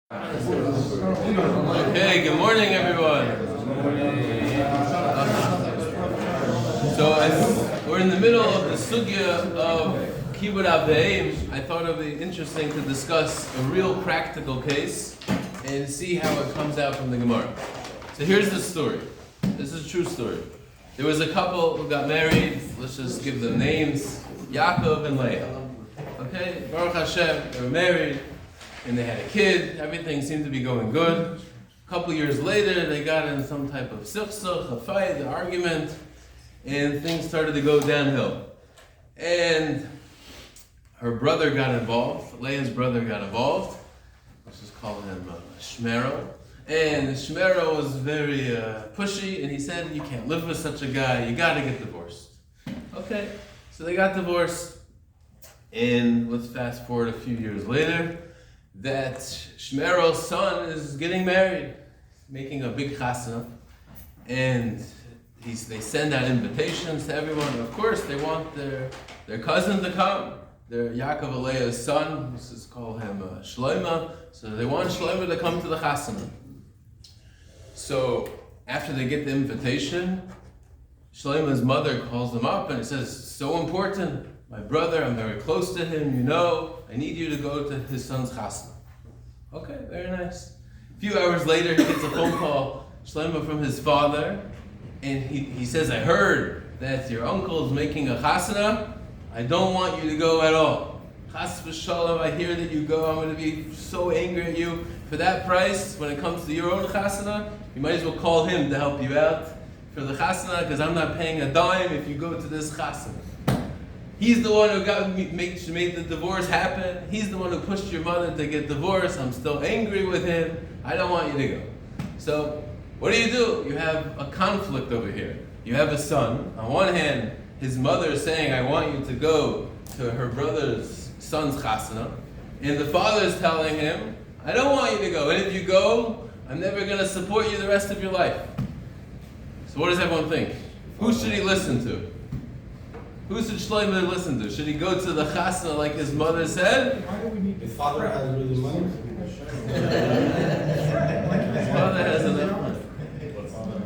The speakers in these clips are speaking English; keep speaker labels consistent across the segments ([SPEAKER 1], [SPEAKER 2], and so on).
[SPEAKER 1] Okay, good morning, everyone. So, as we're in the middle of the sugya of Kibbud Aveim, I thought it would be interesting to discuss a real practical case and see how it comes out from the Gemara. So here's the story. This is a true story. There was a couple who got married. Let's just give them names: Yaakov and Leah. Okay, Baruch Hashem, they were married. And they had a kid, everything seemed to be going good. A couple years later, they got in some type of sichsuch, a fight, an argument, and things started to go downhill. And her brother got involved, Leah's brother got involved. Let's just call him Shmero. And Shmero was very pushy, and he said, you can't live with such a guy, you gotta get divorced. Okay, so they got divorced, and let's fast forward a few years later, that Shmero's son is getting married, making a big chasana, and they send out invitations to everyone. And of course, they want their cousin to come, their Yaakov and Leah's son. Let's just call him Shlomo. So they want Shlomo to come to the chasana. So after they get the invitation, Shlomo's mother calls them up and says, "So important. My brother, I'm very close to him, you know, I need you to go to his son's chasna." Okay, very nice. A few hours later, he gets a phone call, Shlomo, from his father, and he says, "I heard that your uncle's making a chasna. I don't want you to go at all. Chas v'shalom, I hear that you go, I'm going to be so angry at you. For that price, when it comes to your own chasna, you might as well call him to help you out for the chasna, because I'm not paying a dime if you go to this chasna. He's the one who made the divorce happen. He's the one who pushed your mother to get divorced. I'm still angry with him. I don't want you to go." So, what do? You have a conflict over here. You have a son. On one hand, his mother is saying, "I want you to go to her brother's son's chasana," and the father is telling him, "I don't want you to go. And if you go, I'm never going to support you the rest of your life." So, what does everyone think? Who should he listen to? Who should Shlomo listen to? Should he go to the chasna like his mother said?
[SPEAKER 2] His father has really money.
[SPEAKER 1] His father has enough money.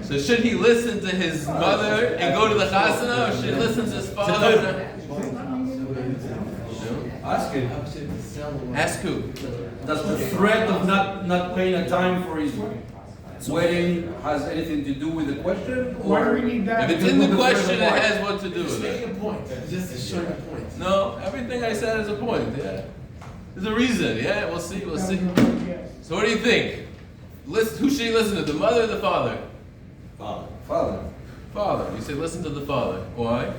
[SPEAKER 1] So should he listen to his mother and go to the chasna, or should he listen to his father?
[SPEAKER 2] Ask him.
[SPEAKER 1] Ask who?
[SPEAKER 2] Does the threat of not paying a dime for his wedding has anything to do with the question?
[SPEAKER 3] Why do we need that?
[SPEAKER 1] If it's in the question, it has what to do with it.
[SPEAKER 4] Making a point. Just showing a point.
[SPEAKER 1] No, everything I said is a point. Yeah, there's a reason. Yeah, we'll see. We'll see. So what do you think? Who should he listen to? The mother or the father?
[SPEAKER 2] Father.
[SPEAKER 1] Father. You say listen to the father. Why?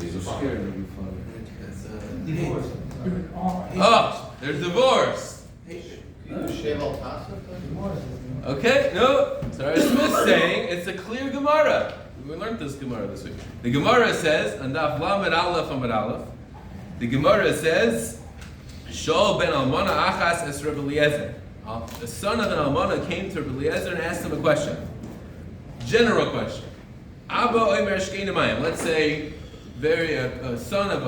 [SPEAKER 2] He's scared of your father.
[SPEAKER 1] Oh, they're divorced. Okay, no. Sarah Smith's saying it's a clear Gemara. We learned this Gemara this week. The Gemara says, and Daf Lamed Aleph Amud Aleph, the Gemara says, Shol ben Almana Achas es Rabbi Eliezer. The son of an Almana came to Rabbi Eliezer and asked him a question. General question. Abba Omer Shkeina Mayim. Let's say, a son of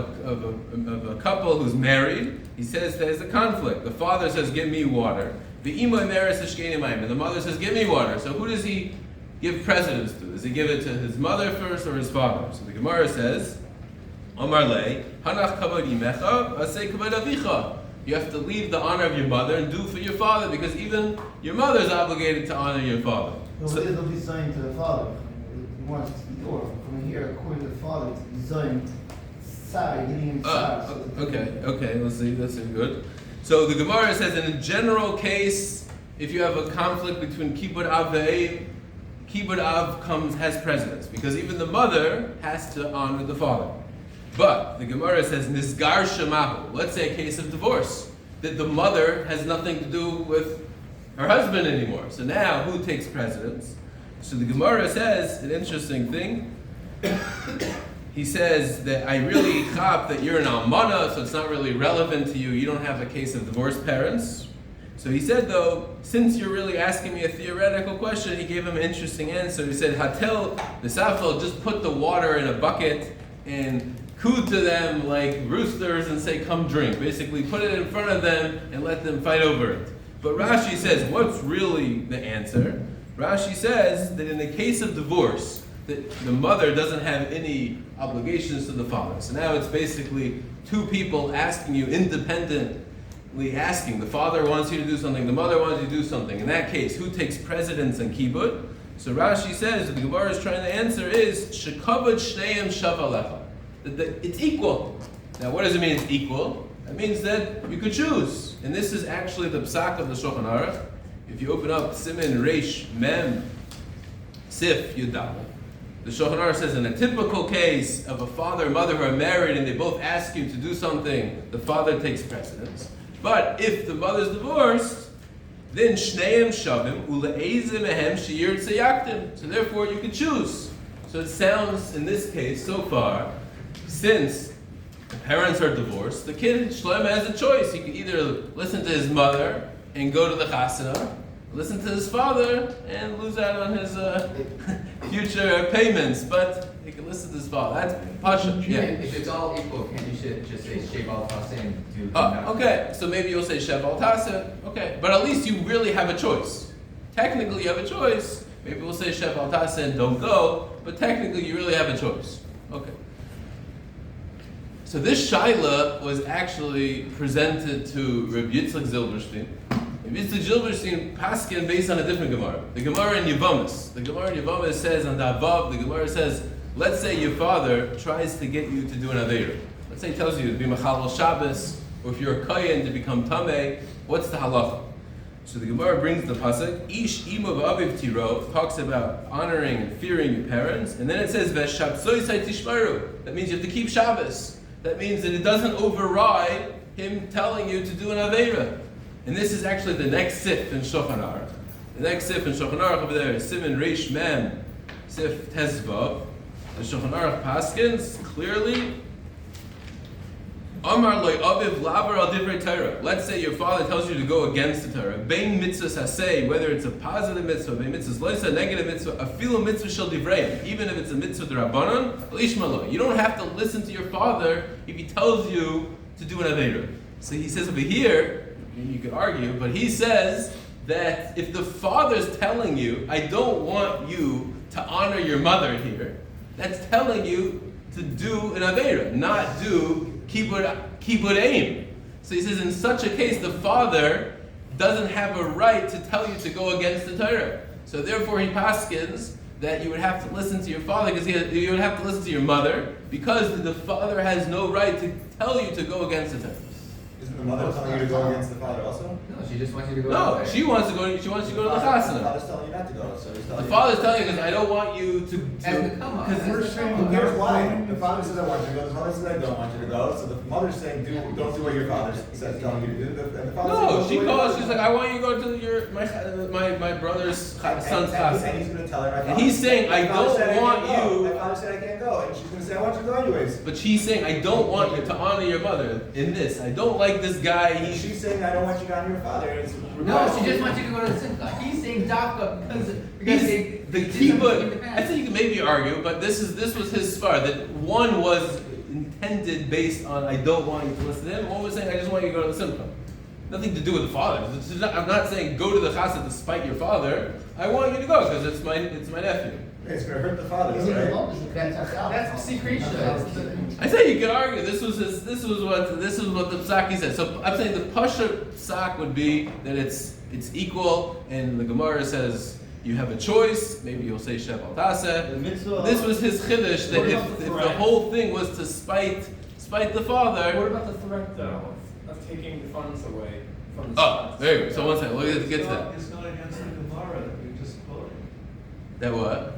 [SPEAKER 1] a couple who's married. He says there's a conflict. The father says, "Give me water." The Ima Meres Shkeina Mayim, and the mother says, "Give me water." So who does he give precedence to? Does he give it to his mother first or his father? So the Gemara says, Omar Le, Hanach Kavod Imecha, Asei Kavod Avicha. You have to leave the honor of your mother and do for your father, because even your mother is obligated to honor your father.
[SPEAKER 5] No, so, what is the saying to the father? He wants before coming here, according to the father, to design side, giving him side.
[SPEAKER 1] Okay, let's see, that's good. So the Gemara says, in a general case, if you have a conflict between Kibbud Av and Kibbud Av has precedence, because even the mother has to honor the father. But the Gemara says, Nisgar Shemahu. Let's say a case of divorce, that the mother has nothing to do with her husband anymore. So now, who takes precedence? So the Gemara says an interesting thing. He says that I really chop that you're an almana, so it's not really relevant to you. You don't have a case of divorced parents. So he said, though, since you're really asking me a theoretical question, he gave him an interesting answer. He said, Hatel the Safel, just put the water in a bucket and coo to them like roosters and say, "Come drink." Basically, put it in front of them and let them fight over it. But Rashi says, what's really the answer? Rashi says that in the case of divorce, the mother doesn't have any obligations to the father. So now it's basically two people asking you independently asking. The father wants you to do something, the mother wants you to do something. In that case, who takes precedence in kibbud? So Rashi says, what the Gemara is trying to answer is, shekavod shneim shavalecha. It's equal. Now what does it mean it's equal? That means that you could choose. And this is actually the psak of the Shulchan Aruch. If you open up Siman Reish Mem Sif Yudal, the Shulchan Aruch says in a typical case of a father and mother who are married and they both ask you to do something, the father takes precedence. But if the mother's divorced, then shneim shavim ule'ezim mehem she'yir tzayaktim. So therefore you can choose. So it sounds in this case so far, since the parents are divorced, the kid Shlomo has a choice. He can either listen to his mother and go to the chasana, listen to his father and lose out on his future payments. But he can listen to his father. That's pasha. Yeah.
[SPEAKER 3] If it's all equal, can't you just say sheval tase and do?
[SPEAKER 1] Okay. So maybe you'll say sheval tase. Okay, but at least you really have a choice. Technically, you have a choice. Maybe we'll say sheval tase and don't go. But technically, you really have a choice. Okay. So this shaila was actually presented to Rabbi Yitzchak Zilberstein. Rabbi Yitzchak Zilberstein paskin based on a different Gemara. The Gemara in Yevamis. The Gemara in Yevamis says on the Avav, the Gemara says, let's say your father tries to get you to do an Aveira. Let's say he tells you to be Mechalel Shabbos, or if you're a Kohen to become Tameh, what's the halacha? So the Gemara brings the pasuk, Ish imav aviv tiro, talks about honoring and fearing your parents, and then it says, Veshabtsoisai tishmaru. That means you have to keep Shabbos. That means that it doesn't override him telling you to do an Aveira. And this is actually the next sif in Shulchan Aruch. The next sif in Shulchan Aruch over there is Siman Reish Mem Sif Tezvav. The Shulchan Aruch paskins clearly. Amar loy aviv lavar al divrei Torah. Let's say your father tells you to go against the Torah. Bein mitzvahs hasei, whether it's a positive mitzvah, bein mitzvahs loisa, a negative mitzvah, afilu mitzvah shel divrei, even if it's a mitzvah d'Rabbanan, lishmalo. You don't have to listen to your father if he tells you to do an aveira. So he says over here, you could argue, but he says that if the father's telling you, I don't want you to honor your mother here, that's telling you to do an aveira, not do kibbud aim. So he says in such a case, the father doesn't have a right to tell you to go against the Torah. So therefore he paskins that you would have to listen to your father, because you would have to listen to your mother, because the father has no right to tell you to go against the Torah.
[SPEAKER 6] Isn't the mother telling you to go against the father also?
[SPEAKER 3] No, she just wants you to go.
[SPEAKER 1] No, she wants you to go to the
[SPEAKER 6] The
[SPEAKER 1] chasana.
[SPEAKER 6] father's telling you not to go, so he's telling
[SPEAKER 1] The
[SPEAKER 6] you.
[SPEAKER 1] father's telling you because I don't want you to
[SPEAKER 3] And the come up.
[SPEAKER 1] because
[SPEAKER 6] Here's why. The father says I want you to go, the mother says I don't want you to go, so the mother's saying don't do what your father says telling you to do, and the father
[SPEAKER 1] no,
[SPEAKER 6] says
[SPEAKER 1] she
[SPEAKER 6] don't do what
[SPEAKER 1] calls.
[SPEAKER 6] your
[SPEAKER 1] She's like, I want you to go to my brother's son's
[SPEAKER 6] and
[SPEAKER 1] chasana.
[SPEAKER 6] he's going to tell her.
[SPEAKER 1] And he's saying, I don't want you.
[SPEAKER 6] My father said I can't go, and she's going to say I want you to go anyways.
[SPEAKER 1] But she's saying, I don't want you to honor your mother in this. I don't like this guy.
[SPEAKER 6] And she's saying I don't want you to honor your father. It's
[SPEAKER 3] No, she just wants you to go to the simcha. He's saying dafka because they
[SPEAKER 1] The
[SPEAKER 3] did something in the
[SPEAKER 1] kibbud.
[SPEAKER 3] past.
[SPEAKER 1] I think you can maybe argue, but this was his svar, that one was intended based on I don't want you to listen to him. One was saying I just want you to go to the simcha. Nothing to do with the father. I'm not saying go to the chassid despite your father. I want you to go because it's my nephew.
[SPEAKER 6] It's going to hurt the father,
[SPEAKER 5] Is it
[SPEAKER 6] right?
[SPEAKER 5] wrong? Is it
[SPEAKER 3] That's secretion.
[SPEAKER 1] I say you could argue this was what the psaki said. So I'm saying the pasha psak would be that it's equal, and the Gemara says you have a choice. Maybe you'll say sheval taseh.
[SPEAKER 5] The mitzvah.
[SPEAKER 1] This was his chiddush that
[SPEAKER 5] What
[SPEAKER 1] if
[SPEAKER 5] about the
[SPEAKER 1] the
[SPEAKER 5] threat?
[SPEAKER 1] whole thing was to spite the father.
[SPEAKER 7] What about the threat, though, of taking the funds away from the
[SPEAKER 1] Oh,
[SPEAKER 7] spots?
[SPEAKER 1] there you go. So one second, let's get to that.
[SPEAKER 8] It's not against the Gemara that we just quoted.
[SPEAKER 1] That what?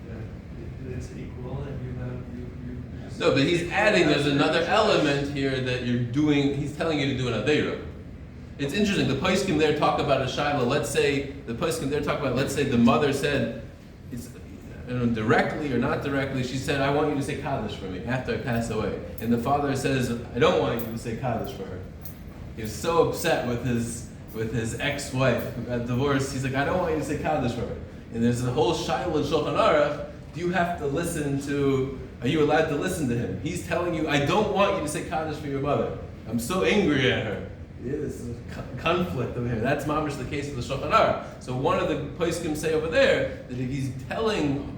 [SPEAKER 8] That it's equal and you just.
[SPEAKER 1] No, but he's adding. There's another element here that you're doing. He's telling you to do an aveira. It's interesting. The poskim there talk about a shaila. Let's say the mother said, it's, I don't know, directly or not directly. She said, "I want you to say kaddish for me after I pass away." And the father says, "I don't want you to say kaddish for her." He was so upset with his ex-wife who got divorced. He's like, "I don't want you to say kaddish for her." And there's a whole shaila in Shulchan Aruch. Do you have to listen to? Are you allowed to listen to him? He's telling you, "I don't want you to say kaddish for your mother. I'm so angry at her." Yes, conflict over here. That's mamish the case of the Shulchan Aruch. So one of the poskim say over there that if he's telling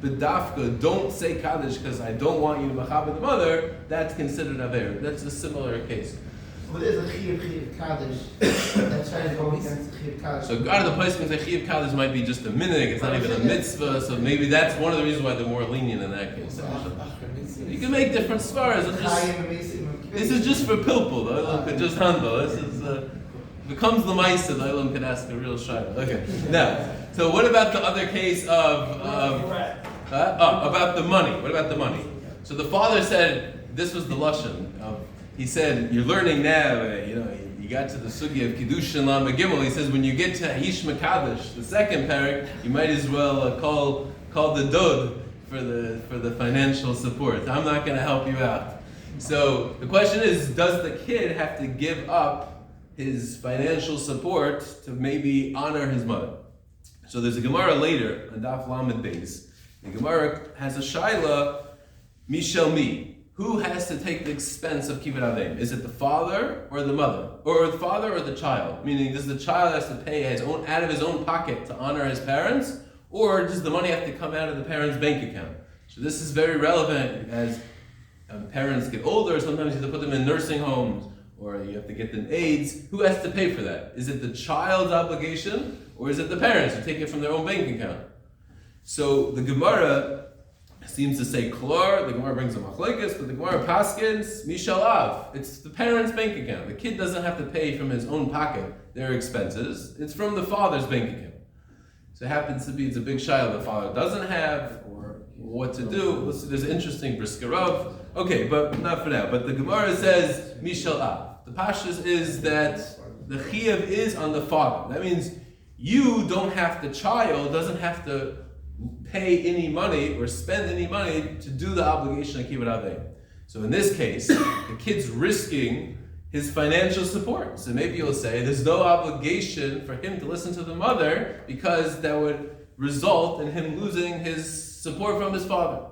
[SPEAKER 1] the dafka, don't say kaddish because I don't want you to mechaber the mother, that's considered aver. That's a similar case.
[SPEAKER 5] What is a chiyuv kaddish? That's trying to go against the chiyuv kaddish.
[SPEAKER 1] So out of the poskim say chiyuv kaddish might be just a minig. It's not even a mitzvah. So maybe that's one of the reasons why they're more lenient in that case. You can make different svaras. This is just for pilpul. The Olam could just handle. This is becomes the ma'isa. The Olam could ask a real shayla. Okay. Now, so what about the other case about the money? What about the money? So the father said this was the lashon. He said you're learning now. You got to the sugya of kiddushin lam gimel. He says when you get to Hish Makadosh, the second parak, you might as well call the dod for the financial support. I'm not going to help you out. So the question is, does the kid have to give up his financial support to maybe honor his mother? So there's a Gemara later on Daf Lamed Beis. The Gemara has a shaila, Mishel Mi. Who has to take the expense of kibbut avim? Is it the father or the mother, or the father or the child? Meaning, does the child have to pay out of his own pocket to honor his parents, or does the money have to come out of the parents' bank account? So this is very relevant as parents get older. Sometimes you have to put them in nursing homes, or you have to get them aids. Who has to pay for that? Is it the child's obligation, or is it the parents who take it from their own bank account? So the Gemara seems to say klar. The Gemara brings a machlekes, but the Gemara paskins mishal av. It's the parents' bank account. The kid doesn't have to pay from his own pocket their expenses. It's from the father's bank account. So it happens to be it's a big shaila the father doesn't have, or what to do. There's an interesting briskerov. Okay, but not for now. But the Gemara says mishal av. The pashtus is that the chiyuv is on the father. That means the child doesn't have to pay any money or spend any money to do the obligation of kibbut avim. So in this case, the kid's risking his financial support. So maybe you'll say there's no obligation for him to listen to the mother because that would result in him losing his support from his father.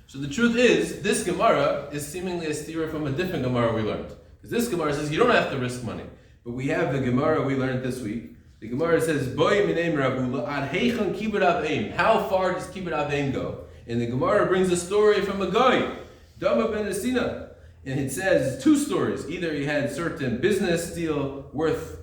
[SPEAKER 1] So the truth is, this Gemara is seemingly a stira from a different Gemara we learned. Because this Gemara says you don't have to risk money. But we have the Gemara we learned this week. The Gemara says, "Boy minei merabula ad heichon kibbut avim." How far does kibbut avim go? And the Gemara brings a story from a guy, Dama ben Asina, and it says two stories. Either he had certain business deal worth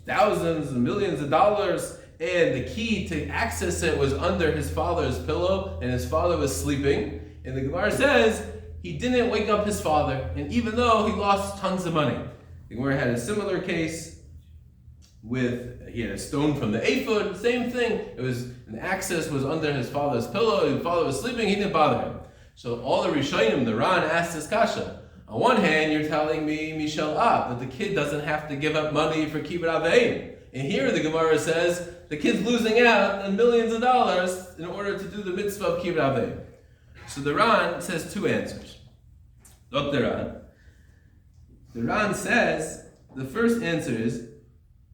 [SPEAKER 1] thousands and millions of dollars, and the key to access it was under his father's pillow, and his father was sleeping. And the Gemara says he didn't wake up his father, and even though he lost tons of money. The Gemara had a similar case he had a stone from the ephod, same thing. It was an access was under his father's pillow, his father was sleeping, he didn't bother him. So all the Rishonim, the Ran asked this kasha. On one hand, you're telling me Mishal Ab, that the kid doesn't have to give up money for kibbut avim. And here the Gemara says the kid's losing out on millions of dollars in order to do the mitzvah of kibbut avim. So the Ran says two answers. Look, the Ran says the first answer is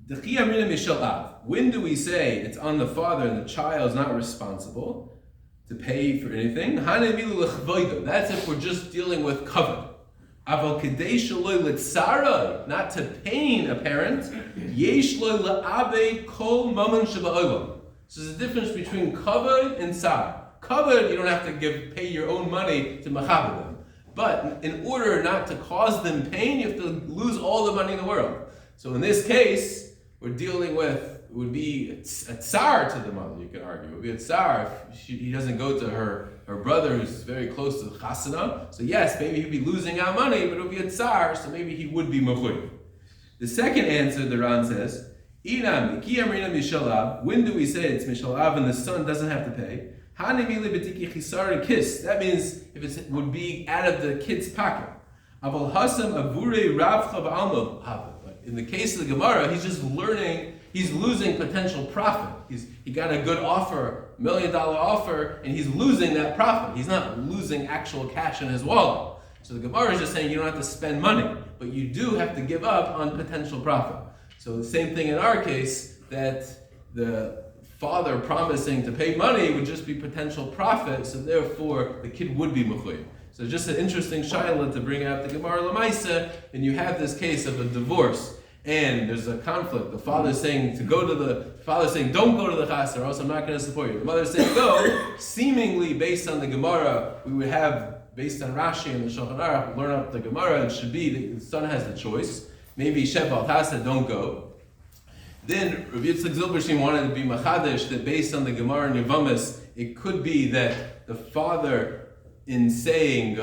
[SPEAKER 1] when do we say it's on the father and the child's not responsible to pay for anything? That's if we're just dealing with cover. Not to pain a parent. So there's a difference between covered and sar. Covered, you don't have to pay your own money to machaber them. But in order not to cause them pain, you have to lose all the money in the world. So in this case, we're dealing with, it would be a tsar to the mother, you could argue. It would be a tsar if he doesn't go to her brother who's very close to the chasana. So yes, maybe he'd be losing out money, but it would be a tsar, so maybe he would be mechuyev. The second answer, the Ran says, when do we say it's mishalav and the son doesn't have to pay? That means if it would be out of the kid's pocket. In the case of the Gemara, he's just learning, he's losing potential profit. He got a good offer, $1 million offer, and he's losing that profit. He's not losing actual cash in his wallet. So the Gemara is just saying you don't have to spend money, but you do have to give up on potential profit. So the same thing in our case, that the father promising to pay money would just be potential profit, so therefore the kid would be mechuyev. So just an interesting shaila to bring out the Gemara Lamaisa, and you have this case of a divorce, and there's a conflict. The father's saying don't go to the chasar, or else I'm not going to support you. The mother's saying go. Seemingly, based on the Gemara, we would have, based on Rashi and the Shulchan Aruch, learn up the Gemara, and should be the son has the choice. Maybe Sheval Tasa, don't go. Then Rabbi Yitzchak Zilberstein wanted to be machadish that based on the Gemara and Yevamis, it could be that the father, in saying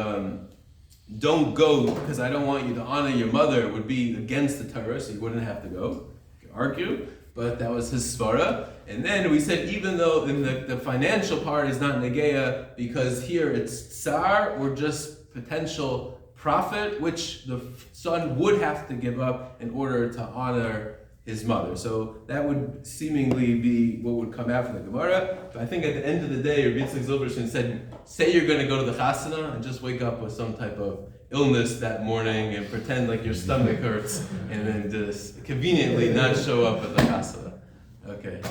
[SPEAKER 1] don't go because I don't want you to honor your mother, would be against the Torah, so you wouldn't have to go. You can argue, but that was his svara. And then we said even though in the financial part is not negeya, because here it's tsar or just potential profit, which the son would have to give up in order to honor his mother. So that would seemingly be what would come after the Gemara. But I think at the end of the day, Rabbi Yitzchak Zilberstein said, say you're going to go to the chasana and just wake up with some type of illness that morning and pretend like your stomach hurts and then just conveniently not show up at the chasana. Okay.